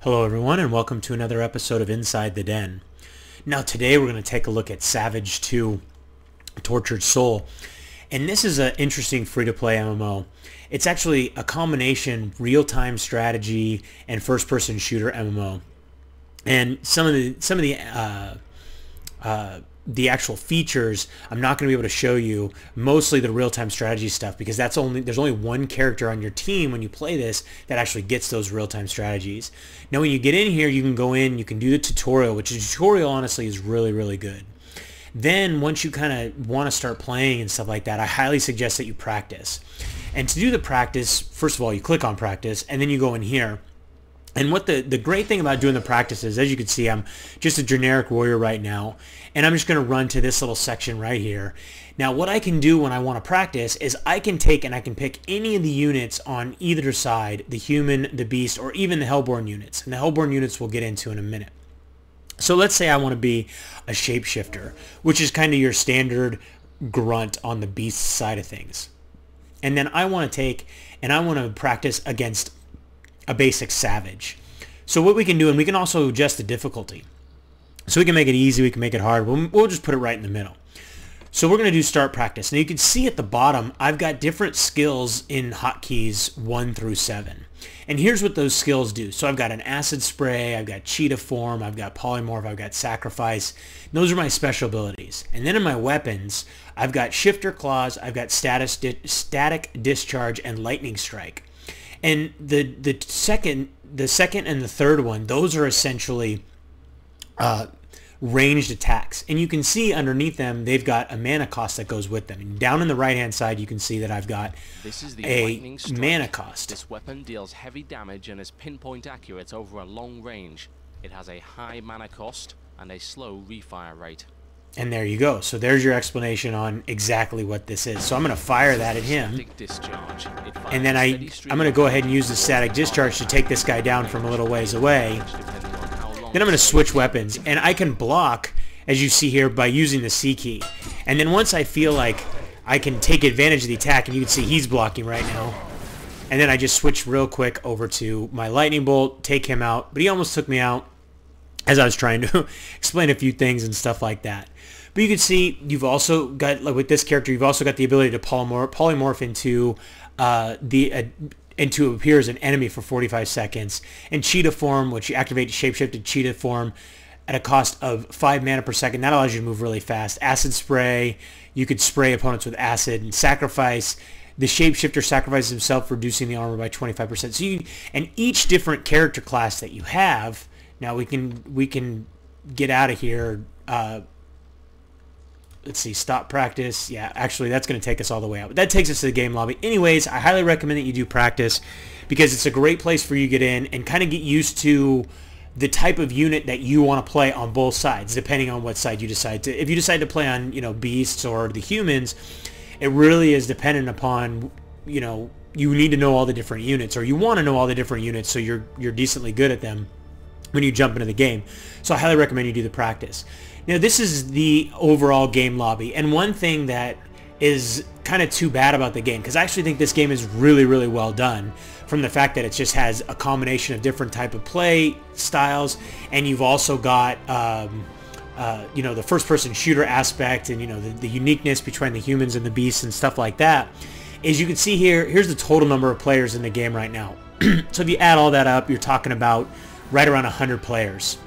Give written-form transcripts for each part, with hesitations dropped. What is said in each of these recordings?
Hello everyone and welcome to another episode of Inside the Den. Now today we're going to take a look at Savage 2 Tortured Soul. And this is an interesting free-to-play MMO. It's actually a combination real-time strategy and first-person shooter MMO. And some of the actual features I'm not going to be able to show you, mostly the real-time strategy stuff, because there's only one character on your team when you play this that actually gets those real-time strategies. Now when you get in here, you can go in, you can do the tutorial, which the tutorial honestly is really good. Then once you kind of want to start playing and stuff like that, I highly suggest that you practice. And to do the practice, first of all, you click on practice and then you go in here. And what the great thing about doing the practice is, as you can see, I'm just a generic warrior right now, and I'm just going to run to this little section right here. Now what I can do when I want to practice is I can take and I can pick any of the units on either side, the human, the beast, or even the Hellborn units. And the Hellborn units we'll get into in a minute. So let's say I want to be a shapeshifter, which is kind of your standard grunt on the beast side of things. And then I want to take and I want to practice against a basic savage. So what we can do, and we can also adjust the difficulty. So we can make it easy, we can make it hard. We'll just put it right in the middle. So we're going to do start practice. Now you can see at the bottom, I've got different skills in hotkeys 1 through 7. And here's what those skills do. So I've got an acid spray, I've got cheetah form, I've got polymorph, I've got sacrifice. Those are my special abilities. And then in my weapons, I've got shifter claws, I've got static discharge, and lightning strike. And the second and the third one, those are essentially ranged attacks. And you can see underneath them, they've got a mana cost that goes with them. And down in the right-hand side, you can see that I've got a mana cost. This weapon deals heavy damage and is pinpoint accurate over a long range. It has a high mana cost and a slow refire rate. And there you go. So there's your explanation on exactly what this is. So I'm going to fire that at him. And then I'm going to go ahead and use the static discharge to take this guy down from a little ways away. Then I'm going to switch weapons. And I can block, as you see here, by using the C key. And then once I feel like I can take advantage of the attack, and you can see he's blocking right now. And then I just switch real quick over to my lightning bolt, take him out. But he almost took me out as I was trying to explain a few things and stuff like that. But you can see you've also got, like with this character, you've also got the ability to polymorph into into appear as an enemy for 45 seconds. And cheetah form, which you activate shapeshifted cheetah form at a cost of 5 mana per second. That allows you to move really fast. Acid spray, you could spray opponents with acid. And sacrifice, the shapeshifter sacrifices himself, reducing the armor by 25%. So and each different character class that you have, now we can get out of here. Let's see, stop practice. Yeah, actually, that's going to take us all the way out. But that takes us to the game lobby. Anyways, I highly recommend that you do practice because it's a great place for you to get in and kind of get used to the type of unit that you want to play on both sides, depending on what side you decide to. If you decide to play on, beasts or the humans, it really is dependent upon, you need to know all the different units, or you want to know all the different units so you're decently good at them when you jump into the game. So I highly recommend you do the practice. Now this is the overall game lobby, and one thing that is kind of too bad about the game, because I actually think this game is really well done, from the fact that it just has a combination of different type of play styles, and you've also got the first person shooter aspect, and the uniqueness between the humans and the beasts and stuff like that. As you can see here, here's the total number of players in the game right now. So if you add all that up, you're talking about right around 100 players.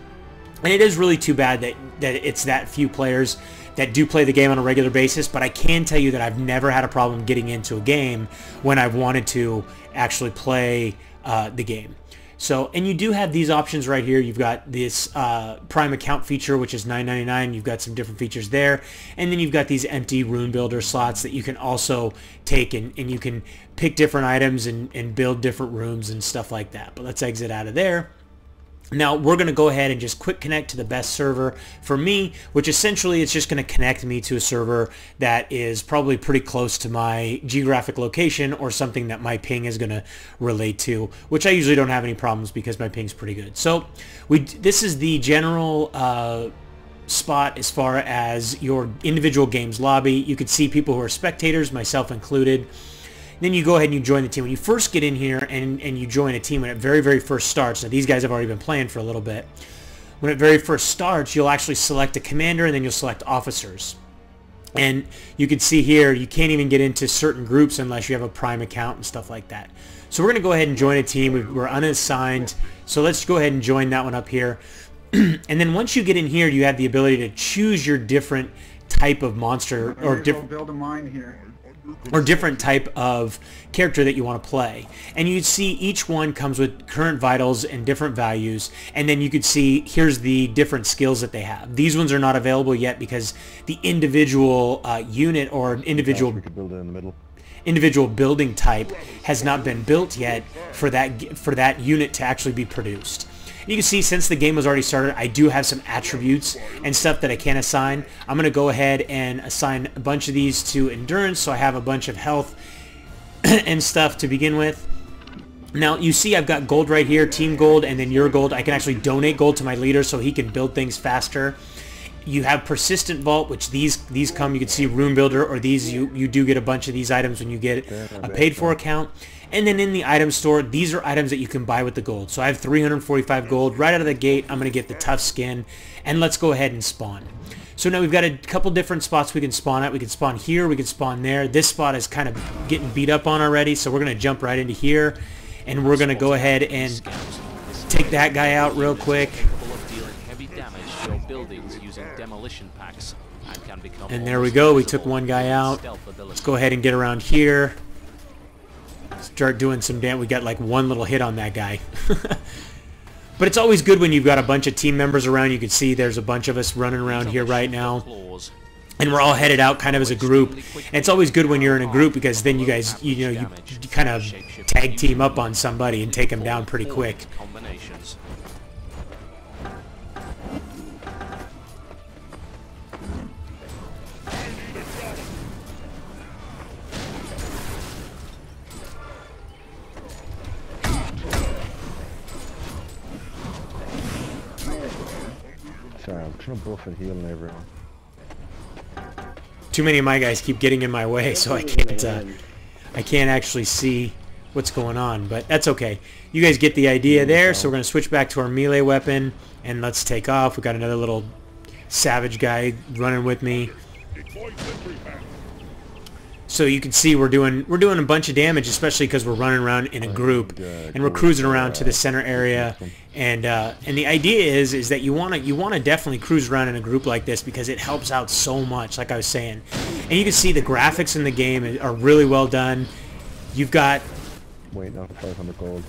And it is really too bad that it's that few players that do play the game on a regular basis, but I can tell you that I've never had a problem getting into a game when I've wanted to actually play the game. So, and you do have these options right here. You've got this Prime account feature, which is $9.99. You've got some different features there. And then you've got these empty rune builder slots that you can also take, and you can pick different items and build different rooms and stuff like that. But let's exit out of there. Now we're going to go ahead and just quick connect to the best server for me, which essentially it's just going to connect me to a server that is probably pretty close to my geographic location, or something that my ping is going to relate to, which I usually don't have any problems because my ping's pretty good. So this is the general spot as far as your individual games lobby. You can see people who are spectators, myself included. Then you go ahead and you join the team. When you first get in here and you join a team, when it very first starts, now these guys have already been playing for a little bit. When it very first starts, you'll actually select a commander and then you'll select officers. And you can see here, you can't even get into certain groups unless you have a Prime account and stuff like that. So we're going to go ahead and join a team. We're unassigned. So let's go ahead and join that one up here. And then once you get in here, you have the ability to choose your different type of monster or different type of character that you want to play. And you'd see each one comes with current vitals and different values, and then you could see here's the different skills that they have. These ones are not available yet because the individual unit or individual building type has not been built yet for that unit to actually be produced. You can see since the game was already started, I do have some attributes and stuff that I can assign. I'm going to go ahead and assign a bunch of these to endurance, so I have a bunch of health and stuff to begin with. Now you see I've got gold right here, team gold, and then your gold. I can actually donate gold to my leader so he can build things faster. You have persistent vault, which these come. You can see room builder, or these you do get a bunch of these items when you get a paid for account. And then in the item store, these are items that you can buy with the gold. So I have 345 gold right out of the gate. I'm going to get the tough skin, and let's go ahead and spawn. So now we've got a couple different spots we can spawn at. We can spawn here, we can spawn there. This spot is kind of getting beat up on already, so we're going to jump right into here, and we're going to go ahead and take that guy out real quick. And there we go, we took one guy out. Let's go ahead and get around here. Start doing some damage. We got like one little hit on that guy. But it's always good when you've got a bunch of team members around. You can see there's a bunch of us running around here right now. And we're all headed out kind of as a group. And it's always good when you're in a group because then you guys, you kind of tag team up on somebody and take them down pretty quick. Sorry, I'm trying to buff and heal and everyone. Too many of my guys keep getting in my way, so I can't actually see what's going on, but that's okay. You guys get the idea there, so we're going to switch back to our melee weapon, and let's take off. We got another little savage guy running with me. So you can see we're doing a bunch of damage, especially because we're running around in a group and we're cruising around to the center area. And the idea is that you want to definitely cruise around in a group like this because it helps out so much, like I was saying. And you can see the graphics in the game are really well done. You've got. Wait, now 500 gold.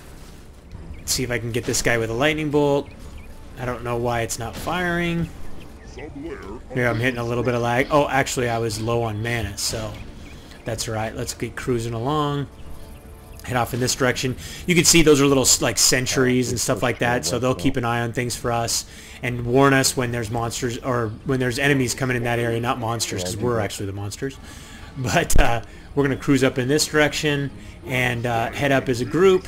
Let's see if I can get this guy with a lightning bolt. I don't know why it's not firing. Here, I'm hitting a little bit of lag. Oh, actually, I was low on mana, so. That's right. Let's get cruising along. Head off in this direction. You can see those are little like sentries and stuff like that, so they'll keep an eye on things for us and warn us when there's monsters or when there's enemies coming in that area. Not monsters, because we're actually the monsters. But we're going to cruise up in this direction and head up as a group.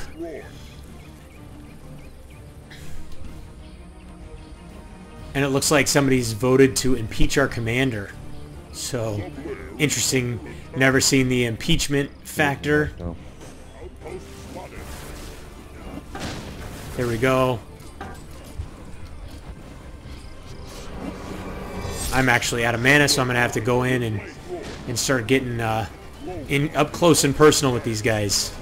And it looks like somebody's voted to impeach our commander. So, interesting. Never seen the impeachment factor. There we go. I'm actually out of mana, so I'm going to have to go in and start getting in up close and personal with these guys.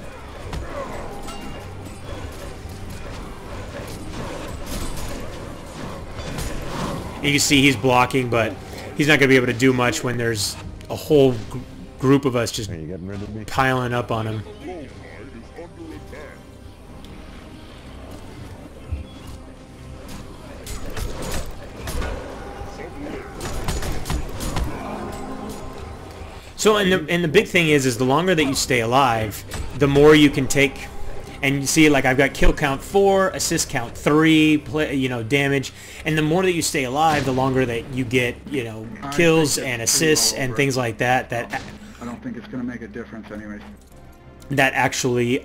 You can see he's blocking, but he's not going to be able to do much when there's a whole group of us just piling up on him. So, and the big thing is the longer that you stay alive, the more you can take. And you see, like, I've got kill count 4, assist count 3, damage. And the more that you stay alive, the longer that you get, kills and assists and things like that. I don't think it's going to make a difference anyways. That actually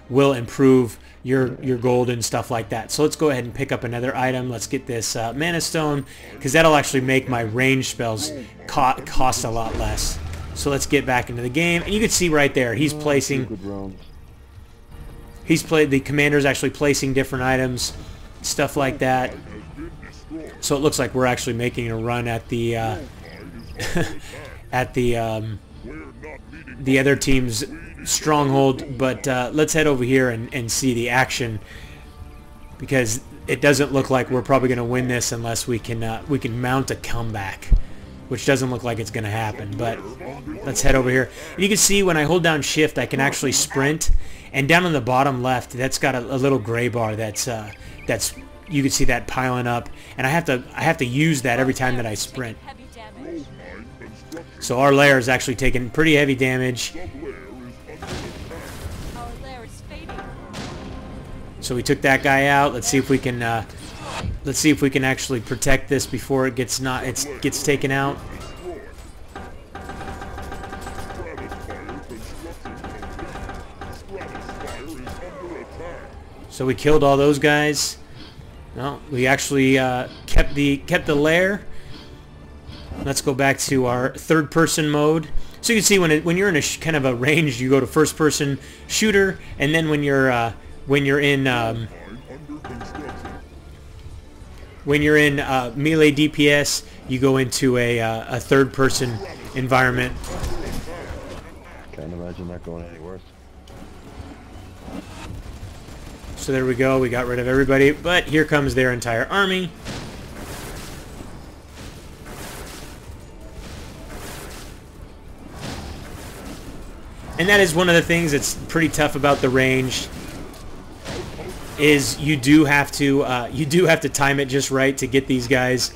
will improve your gold and stuff like that. So let's go ahead and pick up another item. Let's get this Mana Stone, because that'll actually make my range spells cost a lot less. So let's get back into the game. And you can see right there, he's placing... Good rounds. The commander's actually placing different items, stuff like that. So it looks like we're actually making a run at the at the other team's stronghold. But let's head over here and see the action, because it doesn't look like we're probably going to win this unless we can mount a comeback, which doesn't look like it's going to happen. But let's head over here. And you can see when I hold down shift, I can actually sprint. And down on the bottom left, that's got a little gray bar that's you can see that piling up, and I have to use that every time that I sprint. So our lair is actually taking pretty heavy damage. So we took that guy out. Let's see if we can actually protect this before it gets taken out. So we killed all those guys. Well, we actually kept the lair. Let's go back to our third-person mode. So you can see when you're in a kind of a range, you go to first-person shooter, and then when you're in melee DPS, you go into a third-person environment. Can't imagine that going any worse. So there we go, we got rid of everybody, but here comes their entire army. And that is one of the things that's pretty tough about the range, is you do have to time it just right to get these guys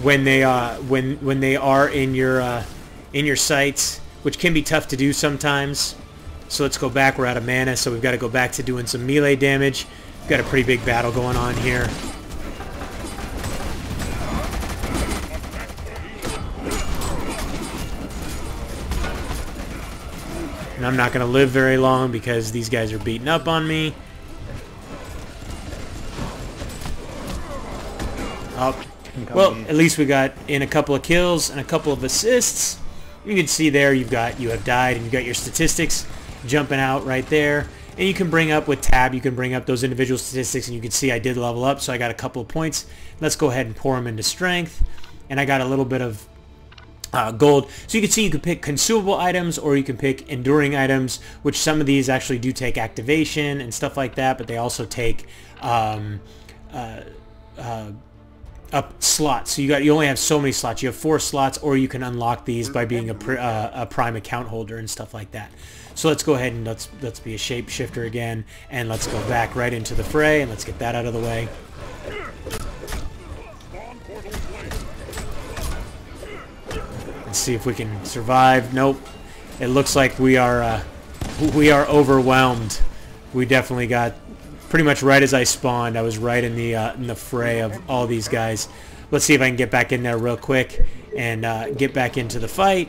when they are in your sights, which can be tough to do sometimes. So let's go back. We're out of mana, so we've got to go back to doing some melee damage. We've got a pretty big battle going on here. And I'm not going to live very long because these guys are beating up on me. Oh, well, at least we got in a couple of kills and a couple of assists. You can see there you have died, and you've got your statistics jumping out right there. And you can bring up with tab, you can bring up those individual statistics, and you can see I did level up, so I got a couple of points. Let's go ahead and pour them into strength. And I got a little bit of gold. So you can see you can pick consumable items, or you can pick enduring items, which some of these actually do take activation and stuff like that, but they also take up slots. So you only have so many slots. You have 4 slots, or you can unlock these by being a prime account holder and stuff like that. So let's go ahead and let's be a shapeshifter again, and let's go back right into the fray, and let's get that out of the way. Let's see if we can survive. Nope. It looks like we are overwhelmed. We definitely got pretty much right as I spawned. I was right in the fray of all these guys. Let's see if I can get back in there real quick and get back into the fight.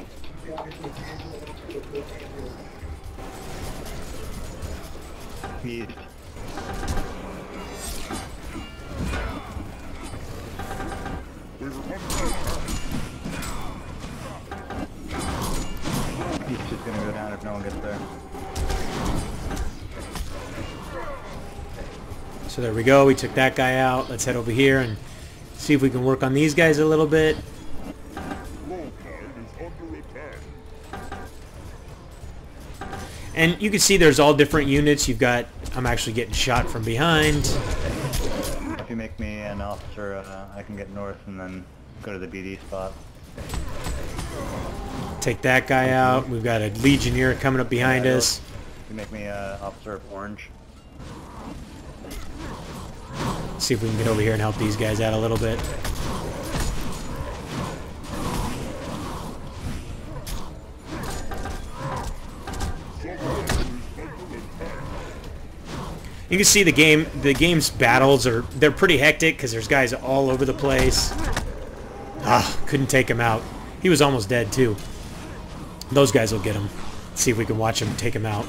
He's just gonna go down if no one gets there. So there we go. We took that guy out. Let's head over here and see if we can work on these guys a little bit. And you can see there's all different units. You've got, I'm actually getting shot from behind. If you make me an officer, I can get north and then go to the BD spot. Take that guy out. We've got a Legionnaire coming up behind us. You make me officer of orange. See if we can get over here and help these guys out a little bit. You can see the game's battles they're pretty hectic because there's guys all over the place. Ah, couldn't take him out. He was almost dead too. Those guys will get him. Let's see if we can watch him take him out.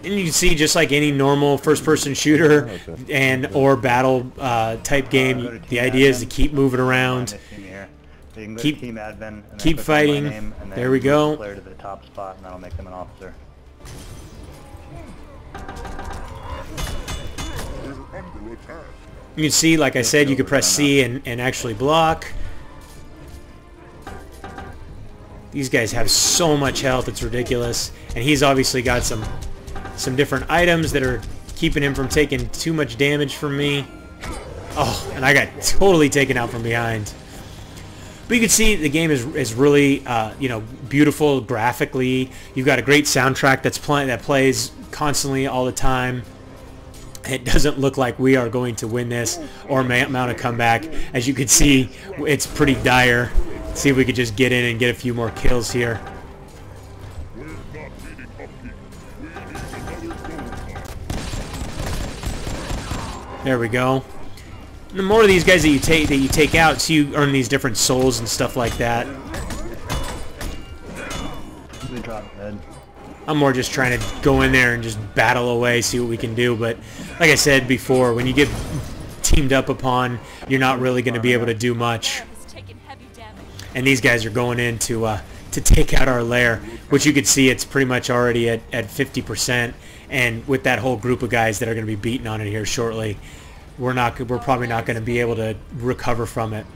And you can see, just like any normal first-person shooter or battle type game, the idea is to keep moving around. So you can go Keep- to Team Admin and then keep click on my fighting. name, and then There we go. move the player to the top spot, and that'll make them an officer. You can see, like I said, you could press C and actually block. These guys have so much health, it's ridiculous. And he's obviously got some different items that are keeping him from taking too much damage from me. Oh, and I got totally taken out from behind. But you can see the game is really, you know, beautiful graphically. You've got a great soundtrack that plays constantly all the time. It doesn't look like we are going to win this or mount a comeback. As you can see, it's pretty dire. See if we could just get in and get a few more kills here. There we go. And the more of these guys that you take out, so you earn these different souls and stuff like that. We drop dead. I'm more just trying to go in there and just battle away, see what we can do. But like I said before, when you get teamed up upon, you're not really going to be able to do much. And these guys are going in to take out our lair, which you could see it's pretty much already at 50%. And with that whole group of guys that are going to be beating on it here shortly, we're probably not going to be able to recover from it.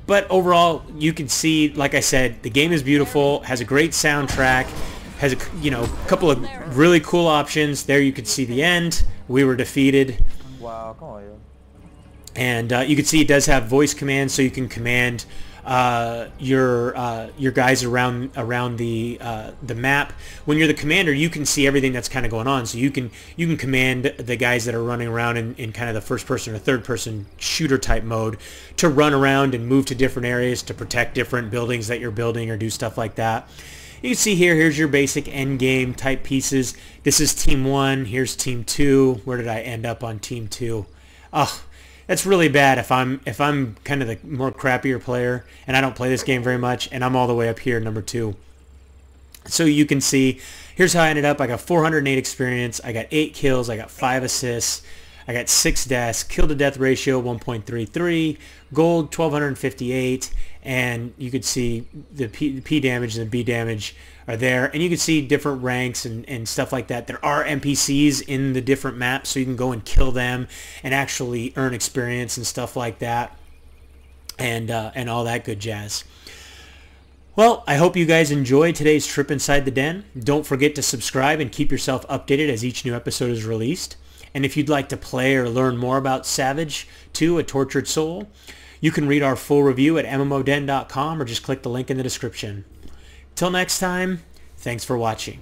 But overall, you can see, like I said, the game is beautiful, has a great soundtrack, has a couple of really cool options. There you can see the end. We were defeated. Wow, come on, yo. And you can see it does have voice commands, so you can command your guys around the map. When you're the commander, you can see everything that's kind of going on. So you can command the guys that are running around in kind of the first person or third person shooter type mode to run around and move to different areas to protect different buildings that you're building or do stuff like that. You can see here's your basic end game type pieces. This is team 1. Here's team 2. Where did I end up on team 2? Oh, that's really bad if I'm kind of the more crappier player and I don't play this game very much and I'm all the way up here, number 2. So you can see, here's how I ended up. I got 408 experience. I got 8 kills. I got 5 assists. I got 6 deaths. Kill to death ratio 1.33. Gold 1258. And you could see the P damage and the B damage are there. And you can see different ranks and stuff like that. There are NPCs in the different maps, so you can go and kill them and actually earn experience and stuff like that. And all that good jazz. Well, I hope you guys enjoyed today's trip inside the den. Don't forget to subscribe and keep yourself updated as each new episode is released. And if you'd like to play or learn more about Savage 2, A Tortured Soul, you can read our full review at mmoden.com or just click the link in the description. Till next time, thanks for watching.